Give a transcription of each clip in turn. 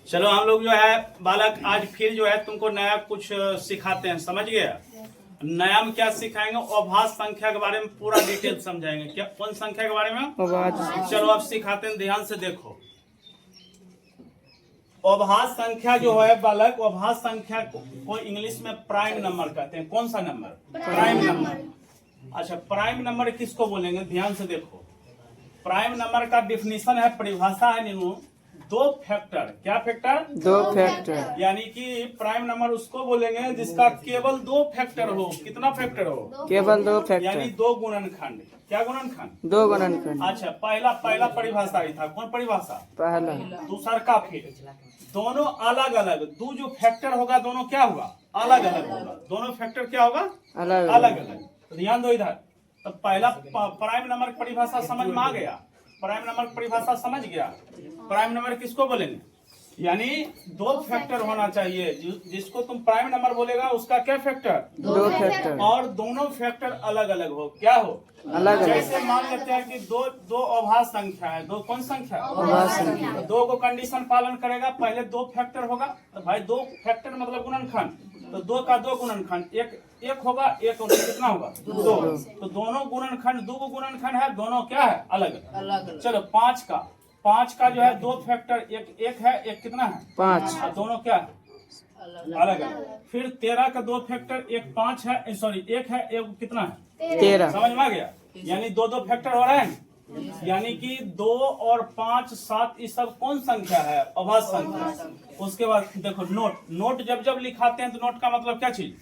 चलो हम लोग जो है बालक आज फिर जो है तुमको नया कुछ सिखाते हैं, समझ गया। नया में क्या सिखाएंगे? अभाज्य संख्या के बारे में पूरा डिटेल समझाएंगे। क्या कौन संख्या के बारे में? चलो अब सिखाते हैं, ध्यान से देखो। अभाज्य संख्या जो है बालक, अभाज्य संख्या को इंग्लिश में प्राइम नंबर कहते हैं। कौन सा नंबर? Prime number. अच्छा, प्राइम नंबर किसको बोलेंगे? ध्यान से देखो। प्राइम नंबर का डिफिनीशन है, परिभाषा है नीनू, दो फैक्टर। क्या फैक्टर? दो फैक्टर। यानी कि प्राइम नंबर उसको बोलेंगे जिसका केवल दो फैक्टर हो। कितना फैक्टर हो? केवल दो यानी फैक्टर। दो गुणनखंड। क्या गुणनखंड? दो गुणनखंड। अच्छा, पहला परिभाषा ही था। कौन परिभाषा? पहला। दूसरा का फिर दोनों अलग अलग, दो जो फैक्टर होगा दोनों क्या होगा? अलग अलग होगा। दोनों फैक्टर क्या होगा? अलग अलग अलग। तो ध्यान दो इधर। तो पहला प्राइम नंबर की परिभाषा समझ में आ गया। प्राइम नंबर की परिभाषा समझ गया। प्राइम नंबर किसको बोलेंगे? यानी दो फैक्टर होना चाहिए। जिसको तुम प्राइम नंबर बोलेगा उसका क्या फैक्टर? दो फैक्टर। और दोनों फैक्टर अलग अलग हो। क्या हो? अलग अलग। जैसे मान लेते हैं कि दो अभाज्य संख्या है। दो कौन संख्या? अभाज्य संख्या। दो को कंडीशन पालन करेगा। पहले दो फैक्टर होगा, तो भाई दो फैक्टर मतलब गुणनखंड। तो दो का दो गुणनखंड, एक होगा, एक और कितना होगा? दो। तो दोनों गुणनखंड, दो गुणनखंड है, दोनों क्या है? अलग अलग। चलो पांच का जो है दो फैक्टर, एक है, एक कितना है? 5। और दोनों क्या है? अलग अलग। फिर 13 का दो फैक्टर, एक 5 है, सॉरी एक है, एक कितना है? 13। समझ में आ गया? यानी दो दो फैक्टर हो रहे हैं। यानी कि 2 और 5 7 ये सब कौन संख्या है? अभाज्य संख्या। उसके बाद देखो नोट जब लिखाते हैं तो नोट का मतलब क्या चीज?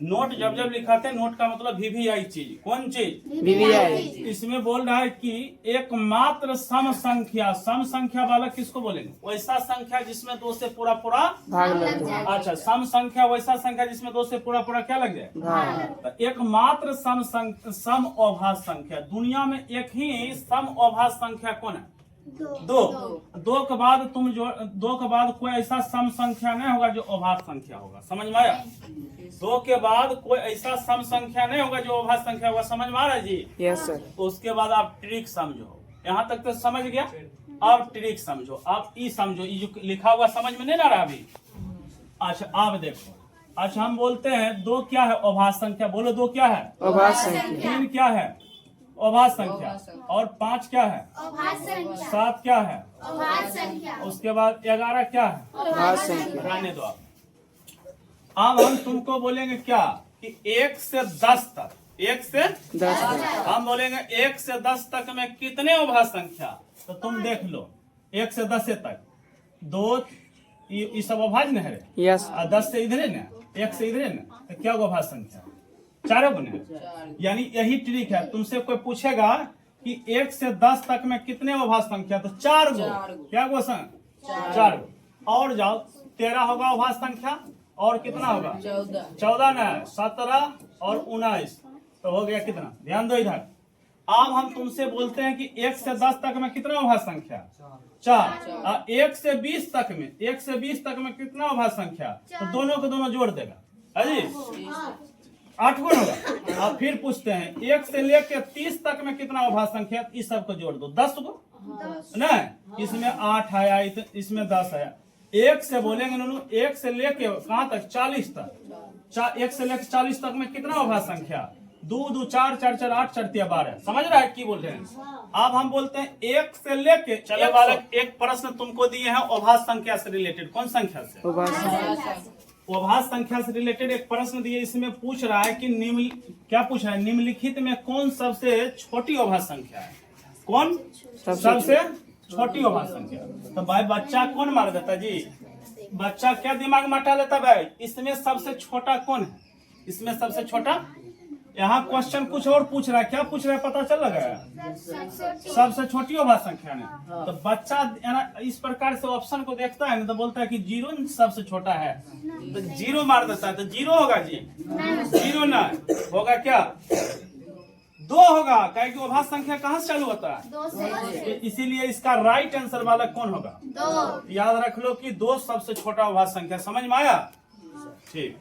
नोट जब लिखाते हैं नोट का मतलब वीवीआई चीज। कौन चीज? वीवीआई। इसमें बोल रहा है कि एकमात्र सम संख्या वाला किसको बोलेंगे? वैसा संख्या जिसमें 2 से पूरा भाग लग जाए। अच्छा, सम संख्या वैसा संख्या जिसमें 2 से पूरा क्या लग जाए? भाग। तो एकमात्र सम अभाज्य संख्या दुनिया में एक ही सम अभाज्य संख्या कौन है? दो के बाद दो के बाद कोई ऐसा सम संख्या नहीं होगा जो अभाज्य संख्या होगा। समझ में आया? दो के बाद कोई ऐसा सम संख्या नहीं होगा जो अभाज्य संख्या होगा। समझ में आ रहा है जी? Yes sir. तो उसके बाद आप ट्रिक समझो। यहाँ तक तो समझ गया। अब ट्रिक समझो, आप ई समझो। ये जो लिखा हुआ समझ में नहीं आ रहा अभी? अच्छा आप देखो। अच्छा हम बोलते हैं दो क्या है? अभाज्य संख्या। बोलो दो क्या है? अभाज्य संख्या। 3 क्या है? अभाज्य संख्या। और 5 क्या है? 7 क्या है? उसके बाद 11 क्या है? अभाज्य संख्या। रहने दो आप। अब हम तुमको बोलेंगे क्या कि 1 से 10 तक, 1 से 10। हम बोलेंगे 1 से 10 तक में कितने अभाज्य संख्या? तो तुम देख लो 1 से 10 तक दो, ये सब अभाज्य न है। यस। 10 से इधर है ना, 1 से इधर है ना, तो क्या होगा अभाज्य संख्या? चारों बने। यानी यही ट्रिक है। तुमसे कोई पूछेगा कि 1 से 10 तक में कितने अभाज्य संख्या? तो 4 गो। क्या गो? 4 गो। और जाओ 13 होगा अभाज्य संख्या, और कितना होगा? 14 ना, 17 और 19। तो हो गया कितना? ध्यान दो इधर। अब हम तुमसे बोलते हैं कि 1 से 10 तक में कितना अभाज्य संख्या? 4। 1 से 20 तक में, 1 से 20 तक में कितना अभाज्य संख्या? तो दोनों को दोनों जोड़ देगा। है जी? 8 गुण होगा। अब फिर पूछते हैं 1 से लेके 30 तक में कितना अभाज्य संख्या? इस सब को जोड़ दो। 10 गो नहीं, इसमें 8 आया, इसमें 10 आया। 1 से बोलेंगे नूनू, 1 से लेके कहाँ तक? 40 तक। 1 से लेके 40 तक में कितना अभाज्य संख्या? 2 2 4 4 4 8 4 12। समझ रहा है की बोल रहे हैं? अब हम बोलते हैं 1 से लेके, चलो बालक एक प्रश्न तुमको दिए हैं अभाज्य संख्या से रिलेटेड। कौन संख्या से? अभाज्य संख्या से रिलेटेड एक प्रश्न दिए। इसमें पूछ रहा है कि क्या पूछ रहा है? निम्नलिखित में कौन सबसे छोटी अभाज्य संख्या है? कौन सबसे छोटी अभाज्य संख्या? तो भाई बच्चा कौन मार देता जी? बच्चा क्या दिमाग में हटा लेता भाई? इसमें सबसे छोटा कौन है? इसमें सबसे छोटा? यहाँ क्वेश्चन कुछ और पूछ रहा है। क्या पूछ रहा है पता चल लगा? सबसे छोटी अभाज्य संख्या है। तो बच्चा इस प्रकार से ऑप्शन को देखता है ना, तो बोलता है कि 0 सबसे छोटा है, तो 0 मार देता है। तो 0 होगा जी? 0 ना होगा, क्या 2 होगा? क्या कि अभाज्य संख्या कहाँ से चालू होता है? इसीलिए इसका राइट आंसर वाला कौन होगा? 2। याद रख लो कि 2 सबसे छोटा अभाज्य संख्या। समझ में आया? ठीक।